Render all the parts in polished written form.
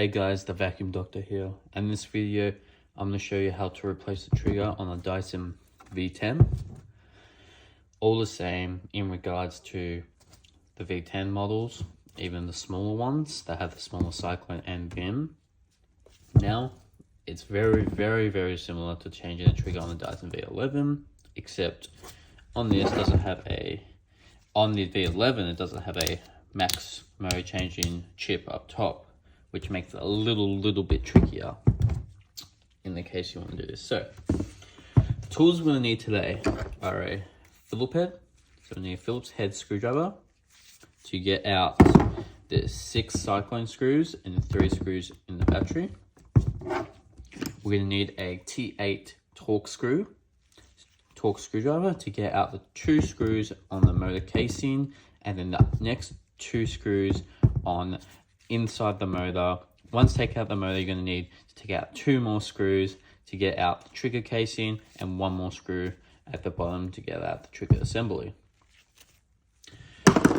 Hey guys, the Vacuum Doctor here, and in this video I'm going to show you how to replace the trigger on a Dyson V10. All the same in regards to the V10 models, even the smaller ones that have the smaller cyclone and VIM. Now it's very similar to changing the trigger on the Dyson V11, except on this on the V11 it doesn't have a max mode changing chip up top, which makes it a little bit trickier in the case you want to do this. So the tools we're going to need today are a Phillips head. So we need a Phillips head screwdriver to get out the 6 cyclone screws and 3 screws in the battery. We're going to need a T8 torque screwdriver to get out the 2 screws on the motor casing, and then the next 2 screws on inside the motor. Once take out the motor, you're going to need to take out 2 more screws to get out the trigger casing, and 1 more screw at the bottom to get out the trigger assembly.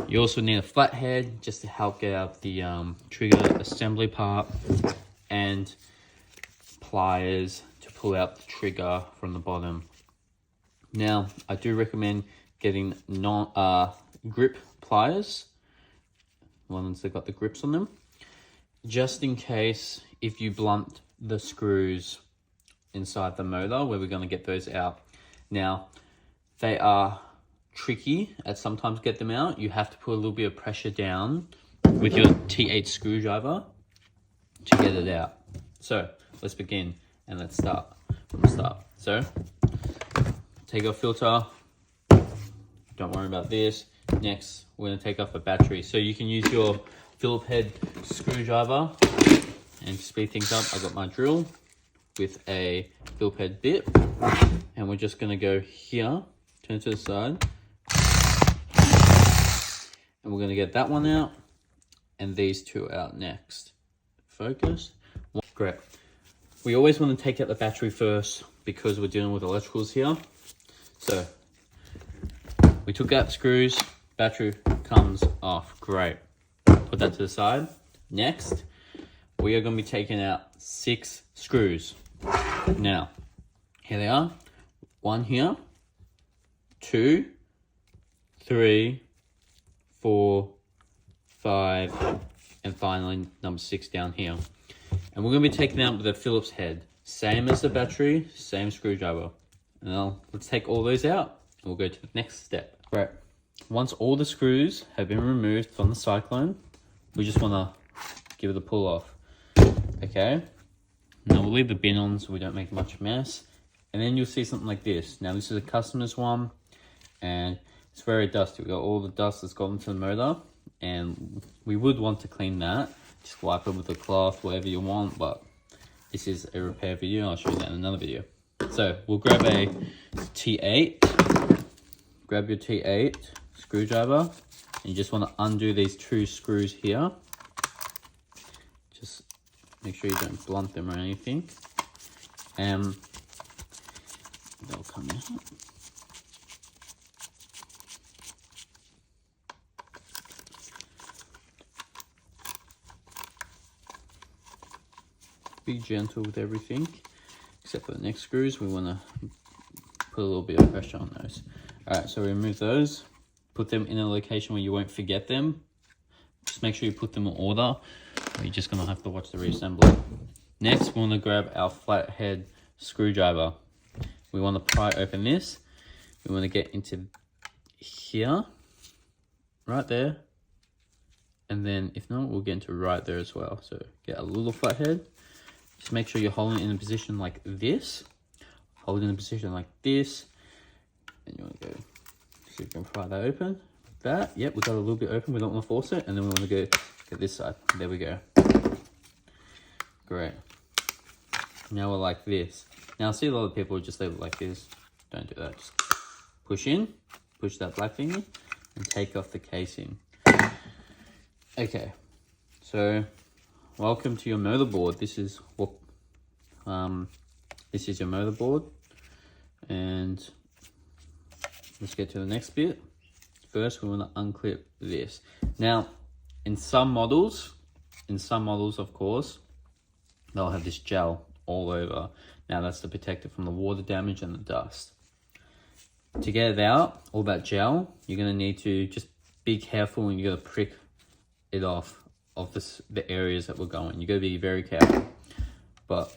You also need a flathead just to help get out the trigger assembly part, and pliers to pull out the trigger from the bottom. Now, I do recommend getting grip pliers, ones that got the grips on them, just in case if you blunt the screws inside the motor, where we're going to get those out. Now, they are tricky at sometimes get them out. You have to put a little bit of pressure down with your T8 screwdriver to get it out. So let's begin and let's start from the start. So take off filter, don't worry about this. Next, we're going to take off the battery. So you can use your Phillips head screwdriver, and to speed things up, I got my drill with a Phillips head bit, and we're just going to go here, turn to the side, and we're going to get that one out and these 2 out next. Focus. Great. We always want to take out the battery first because we're dealing with electricals here. So we took out screws, battery comes off. Great. Put that to the side. Next, we are going to be taking out 6 screws. Now, here they are. 1 here, 2, 3, 4, 5, and finally number 6 down here. And we're going to be taking out with a Phillips head. Same as the battery, same screwdriver. Now, let's take all those out and we'll go to the next step. Right. Once all the screws have been removed from the cyclone, we just want to give it a pull off. Okay. Now we'll leave the bin on so we don't make much mess. And then you'll see something like this. Now this is a customer's one, and it's very dusty. We've got all the dust that's gotten to the motor, and we would want to clean that. Just wipe it with a cloth, whatever you want, but this is a repair video. I'll show you that in another video. So we'll grab a T8. Grab your T8 screwdriver, and you just want to undo these 2 screws here. Just make sure you don't blunt them or anything. And they'll come out. Be gentle with everything, except for the next screws. We want to put a little bit of pressure on those. Alright, so remove those, put them in a location where you won't forget them. Just make sure you put them in order, or you're just going to have to watch the reassembly. Next, we want to grab our flathead screwdriver. We want to pry open this. We want to get into here, right there, and then if not, we'll get into right there as well. So get a little flathead. Just make sure you're holding it in a position like this. Hold it in a position like this. And you want to go, see if you can pry that open. Like that. Yep, we got a little bit open. We don't want to force it. And then we want to go get this side. There we go. Great. Now we're like this. Now I see a lot of people just leave it like this. Don't do that. Just push in, push that black thing in, and take off the casing. Okay. So welcome to your motherboard. This is what this is your motherboard, and let's get to the next bit. First, we want to unclip this. Now, in some models, of course, they'll have this gel all over. Now that's to protect it from the water damage and the dust. To get it out, all that gel, you're gonna need to just be careful and you gotta prick it off of the areas that we're going. You gotta be very careful. But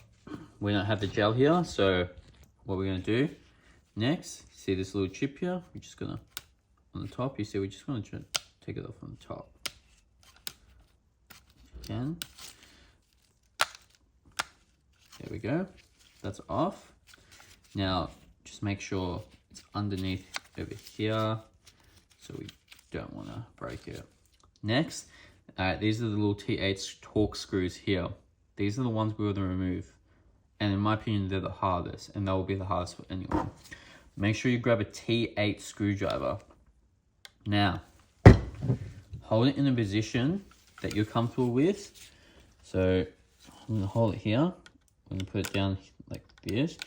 we don't have the gel here, so what we're gonna do next, see this little chip here? We're just gonna, on the top, you see, we're just gonna take it off on the top. Again. There we go. That's off. Now, just make sure it's underneath over here, so we don't want to break it. Next, these are the little T8 torque screws here. These are the ones we're going to remove. And in my opinion, they're the hardest, and they will be the hardest for anyone. Make sure you grab a T8 screwdriver. Now, hold it in a position that you're comfortable with. So, I'm going to hold it here. I'm going to put it down like this.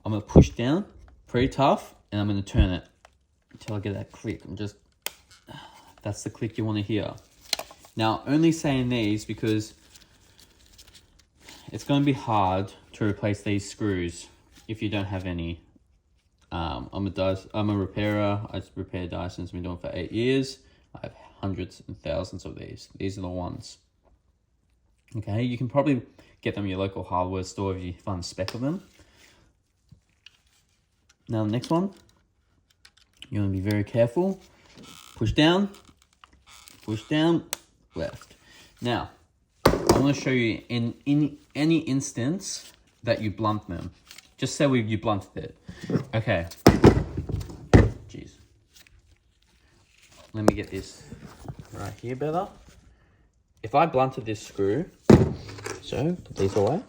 I'm going to push down pretty tough, and I'm going to turn it until I get that click. That's the click you want to hear. Now, only saying these because it's going to be hard to replace these screws if you don't have any. I'm a repairer. I repair Dysons. I've been doing it for 8 years. I have hundreds and thousands of these. These are the ones. Okay, you can probably get them at your local hardware store if you find a spec of them. Now the next one, you want to be very careful. Push down, left. Now, I want to show you in any instance that you blunt them. Just say you blunted it. Okay. Jeez. Let me get this right here better. If I blunted this screw, so put these away,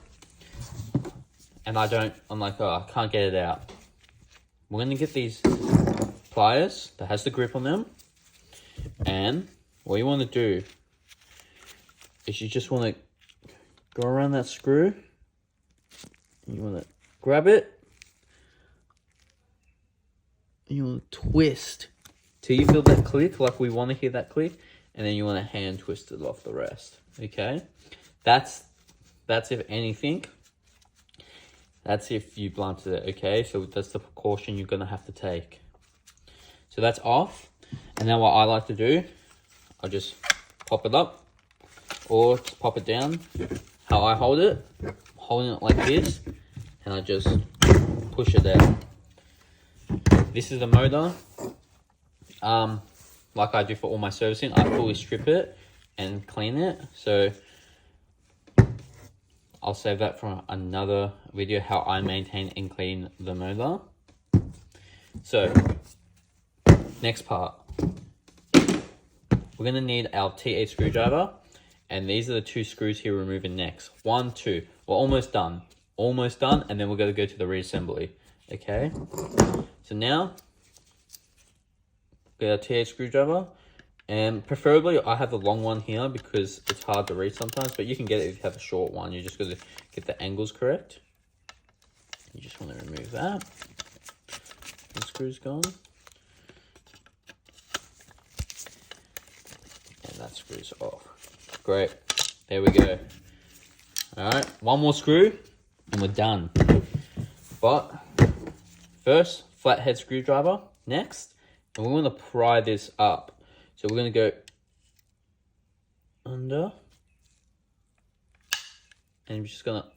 and I'm like, oh, I can't get it out. We're gonna get these pliers that has the grip on them, and what you want to do is you just want to go around that screw. You want to grab it, and you want to twist till you feel that click, like we want to hear that click, and then you want to hand twist it off the rest. Okay, that's if anything. That's if you blunted it, okay? So that's the precaution you're gonna have to take. So that's off. And now what I like to do, I'll just pop it up or just pop it down. How I hold it, I'm holding it like this, and I just push it down. This is the motor. Like I do for all my servicing, I fully strip it and clean it. So I'll save that for another video, how I maintain and clean the motor. So, next part. We're gonna need our T8 screwdriver, and these are the 2 screws here we're removing next. 1, 2, we're almost done. Almost done, and then we're gonna go to the reassembly, okay? So now, get our T8 screwdriver. And preferably, I have the long one here because it's hard to reach sometimes, but you can get it if you have a short one. You just got to get the angles correct. You just want to remove that. The screw's gone. And that screw's off. Great. There we go. Alright, one more screw and we're done. But first, flathead screwdriver next. And we want to pry this up. So we're going to go under, and we're just going to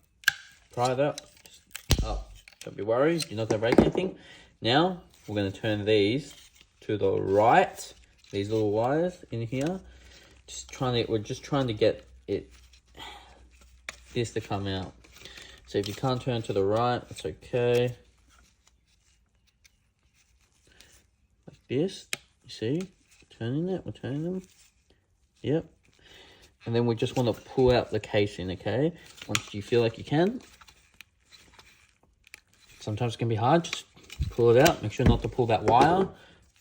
pry that up. Don't be worried, you're not going to break anything. Now, we're going to turn these to the right, these little wires in here. We're just trying to get this to come out. So if you can't turn to the right, it's okay. Like this, you see? We're turning them. Yep. And then we just want to pull out the casing, okay? Once you feel like you can. Sometimes it can be hard, just pull it out. Make sure not to pull that wire.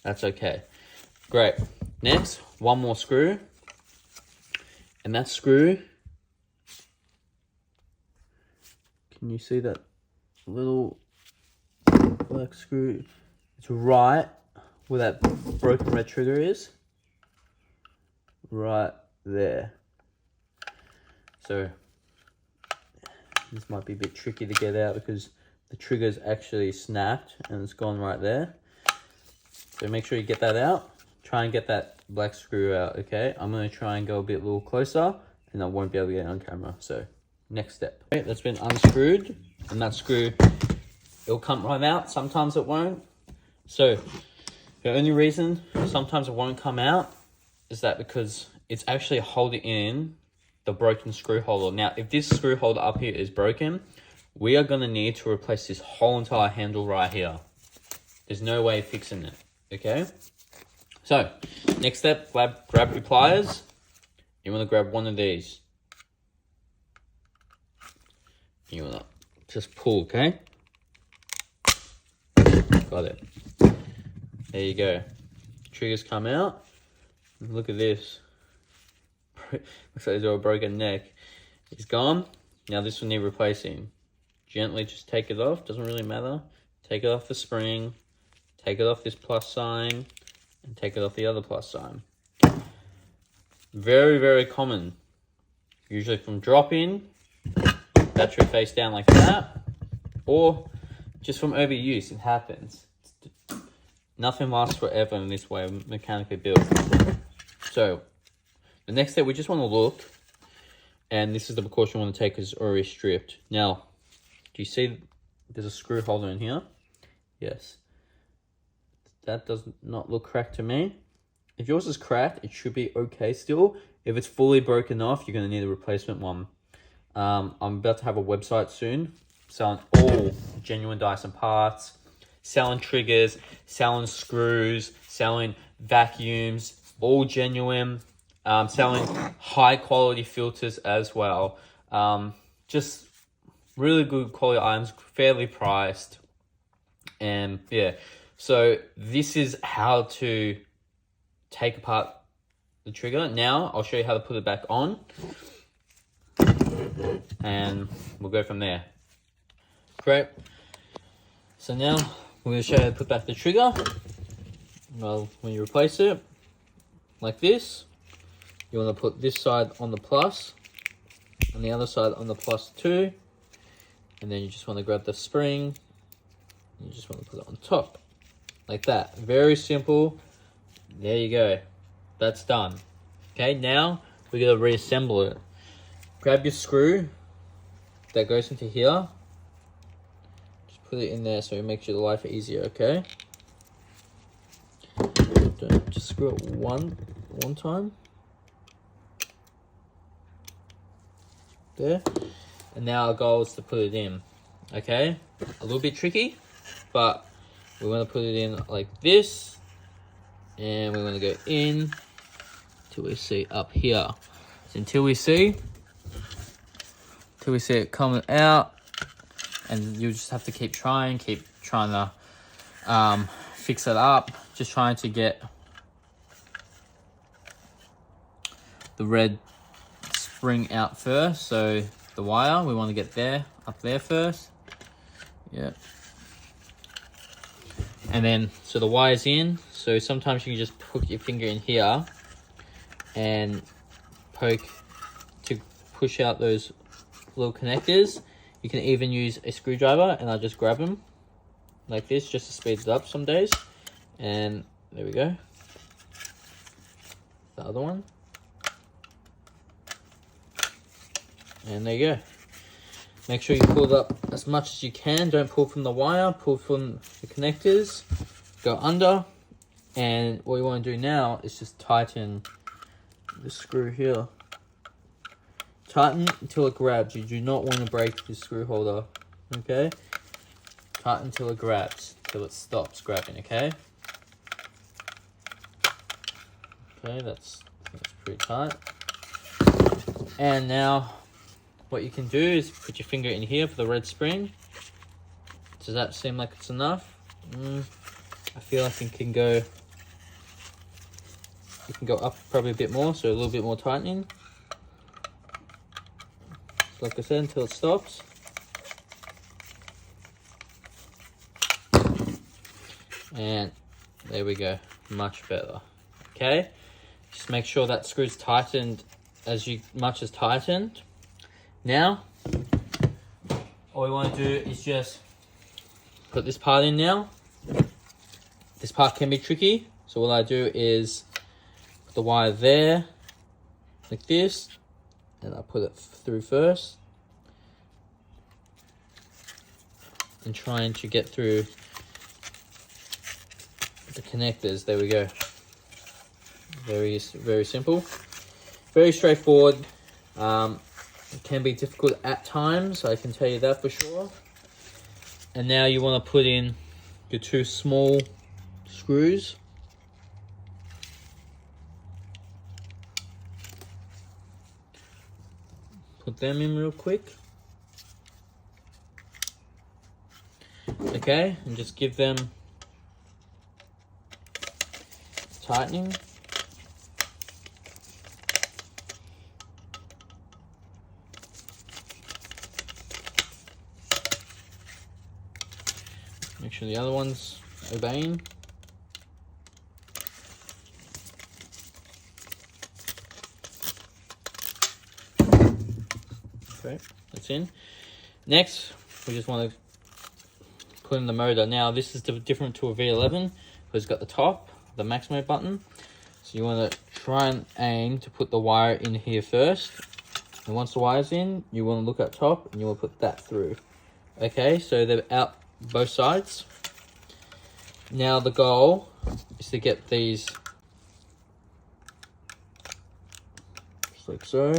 That's okay. Great. Next, one more screw. And that screw, can you see that little black screw? It's right where that broken red trigger is, right there. So This might be a bit tricky to get out because the trigger's actually snapped and it's gone right there. So make sure you get that out. Try and get that black screw out, okay? I'm gonna try and go a little closer and I won't be able to get it on camera. So next step. Okay, that's been unscrewed, and that screw, it'll come right out. Sometimes it won't. So the only reason sometimes it won't come out is that because it's actually holding in the broken screw holder. Now, if this screw holder up here is broken, we are gonna need to replace this whole entire handle right here. There's no way of fixing it, okay? So, next step, grab your pliers. You wanna grab one of these. You wanna just pull, okay? Got it. There you go. Triggers come out. Look at this. Looks like there's a broken neck. It's gone. Now this will need replacing. Gently just take it off. Doesn't really matter. Take it off the spring. Take it off this plus sign. And take it off the other plus sign. Very, very common. Usually from drop-in, battery face down like that, or just from overuse. It happens. Nothing lasts forever in this way, mechanically built. So the next step, we just want to look, and this is the precaution we want to take because it's already stripped. Now, do you see there's a screw holder in here? Yes. That does not look cracked to me. If yours is cracked, it should be okay still. If it's fully broken off, you're going to need a replacement one. I'm about to have a website soon selling all genuine Dyson parts, selling triggers, selling screws, selling vacuums, all genuine, selling high quality filters as well. Just really good quality items, fairly priced. And yeah, so this is how to take apart the trigger. Now I'll show you how to put it back on, and we'll go from there. Great. So now we're going to show you how to put back the trigger. Well, when you replace it, like this, you want to put this side on the plus, and the other side on the plus too, and then you just want to grab the spring, and you just want to put it on top, like that. Very simple. There you go. That's done. Okay, now we're going to reassemble it. Grab your screw that goes into here. Just put it in there so it makes your life easier, okay? Just screw it one time. There. And now our goal is to put it in. Okay? A little bit tricky, but we want to put it in like this. And we're going to go in till we see up here. So until we see it coming out, and you just have to keep trying to fix it up, just trying to get the red spring out first. So the wire, we want to get up there first. Yeah. And then, so the wire's in. So sometimes you can just put your finger in here and poke to push out those little connectors. You can even use a screwdriver, and I'll just grab them like this just to speed it up some days. And there we go. The other one. And there you go. Make sure you pull it up as much as you can. Don't pull from the wire, pull from the connectors. Go under. And what you want to do now is just tighten the screw here. Tighten until it grabs. You do not want to break the screw holder, okay? Tighten until it grabs, till it stops grabbing, okay? Okay, that's pretty tight. And now, what you can do is put your finger in here for the red spring. Does that seem like it's enough? I feel like it can go up probably a bit more, so a little bit more tightening. Like I said, until it stops. And there we go, much better. Okay, just make sure that screw's tightened as much as tightened. Now, all we want to do is just put this part in now. This part can be tricky, so what I do is put the wire there, like this, and I put it through first. And trying to get through the connectors. There we go. Very simple. Very straightforward. It can be difficult at times, I can tell you that for sure. And now you want to put in your 2 small screws. Put them in real quick. Okay, and just give them tightening. Make sure the other one's obeying. Okay, that's in. Next, we just want to put in the motor. Now, this is different to a V11 because it's got the top, the max mode button. So you want to try and aim to put the wire in here first. And once the wire's in, you want to look at top and you want to put that through. Okay, so they're out both sides. Now the goal is to get these just like so.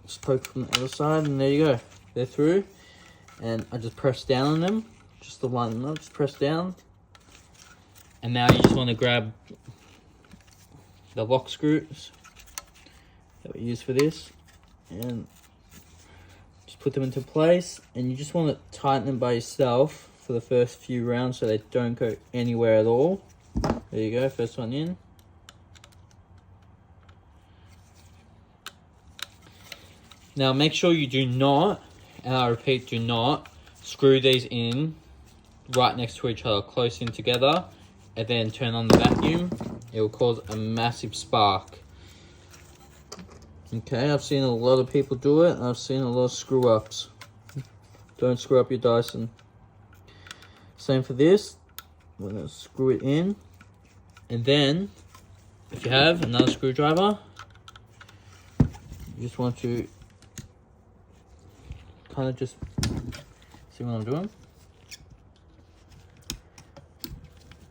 Just poke from the other side and there you go. They're through. And I just press down on them just to line them up. Just press down. And now you just want to grab the lock screws that we use for this and just put them into place, and you just want to tighten them by yourself for the first few rounds so they don't go anywhere at all. There you go, first one in. Now make sure you do not, and I repeat, do not screw these in right next to each other, close in together, and then turn on the vacuum. It will cause a massive spark. Okay, I've seen a lot of people do it, and I've seen a lot of screw ups. Don't screw up your Dyson. Same for this. I'm gonna screw it in, and then if you have another screwdriver, you just want to kind of just see what I'm doing.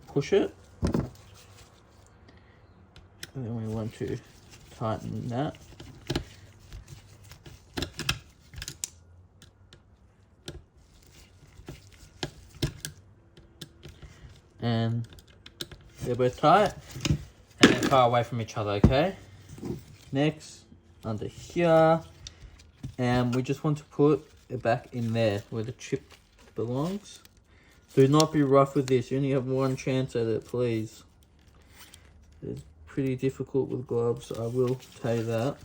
Push it, and then we want to tighten that. And they're both tight, and they're far away from each other, okay? Next, under here, and we just want to put it back in there where the chip belongs. Do not be rough with this. You only have one chance at it, please. It's pretty difficult with gloves, I will tell you that.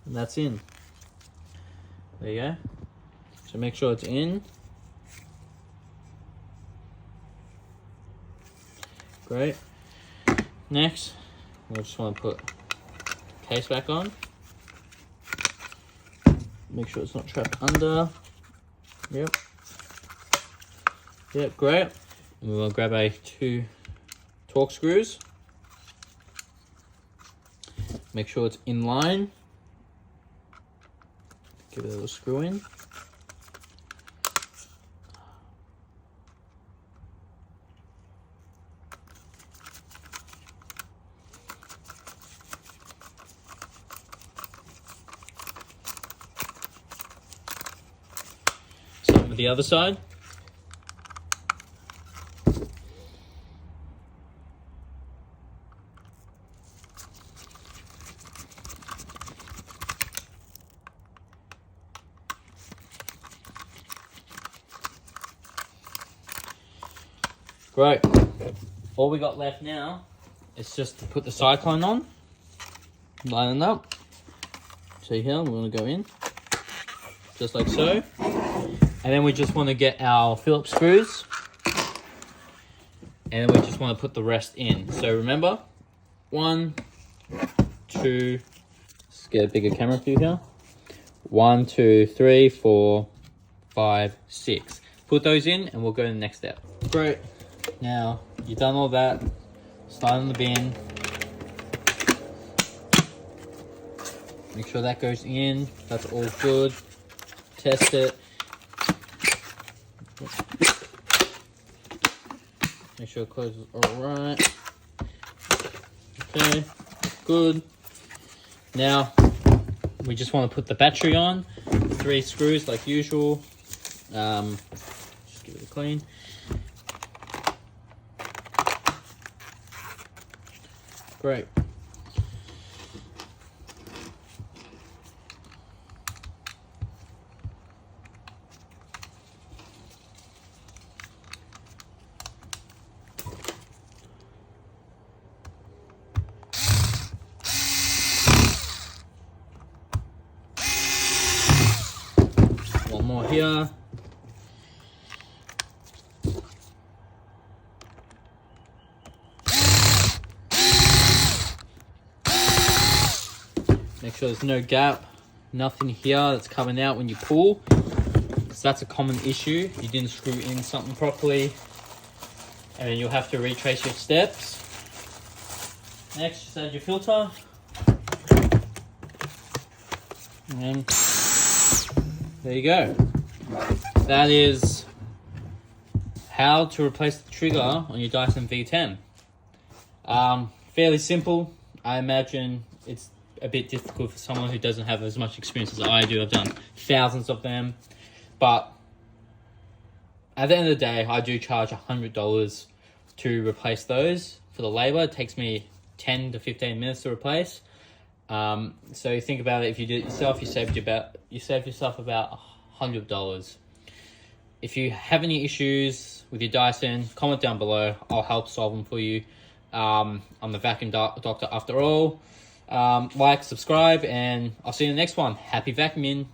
And that's in. There you go. So make sure it's in. Great. Next, we just want to put case back on. Make sure it's not trapped under. Yep. Yep, great. And we will grab a 2 torque screws. Make sure it's in line. Give it a little screw in. Same with the other side. Great. All we got left now is just to put the cyclone on. line it up. So here, we're going to go in, just like so. And then we just want to get our Phillips screws. And then we just want to put the rest in. So remember, 1, 2, let's get a bigger camera for you here. 1, 2, 3, 4, 5, 6. Put those in and we'll go to the next step. Great. Now, you've done all that. Slide in the bin. Make sure that goes in. That's all good. Test it. Make sure it closes all right. Okay, good. Now, we just want to put the battery on. 3 screws like usual. Just give it a clean. Great. One more here. Make sure there's no gap, nothing here that's coming out when you pull, because that's a common issue. You didn't screw in something properly, and then you'll have to retrace your steps. Next, just add your filter. And there you go. That is how to replace the trigger on your Dyson V10. Fairly simple. I imagine it's a bit difficult for someone who doesn't have as much experience as I do. I've done thousands of them, but at the end of the day, I do charge $100 to replace those. For the labor, it takes me 10 to 15 minutes to replace. So think about it. If you do it yourself, you save yourself about $100. If you have any issues with your Dyson, comment down below. I'll help solve them for you. I'm the vacuum doctor after all. Like, subscribe, and I'll see you in the next one. Happy vacuuming.